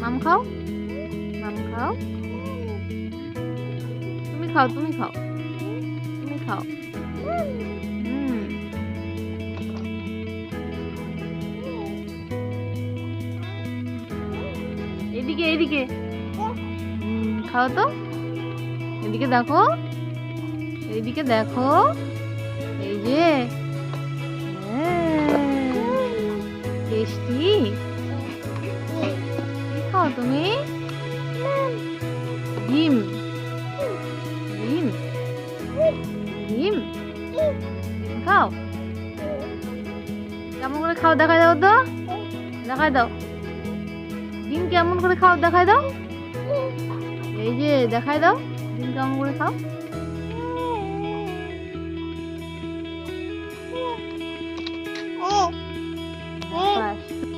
মাম খাও, মাম খাও, তুমি খাও, তুমি খাও, তুমি খাও। এদিকে এদিকে খাও তো, এদিকে দেখো, এইদিকে দেখো, এই যে টেস্টি। কি খাও তুমি? ডিম, ডিম, ডিম, ডিম খাও। কেমন করে খাও দেখাই দাও তো, দেখাই দাও। ডিম কেমন করে খাও দেখাই দাও। এই যে দেখাই দাও, ডিম কেমন করে খাও।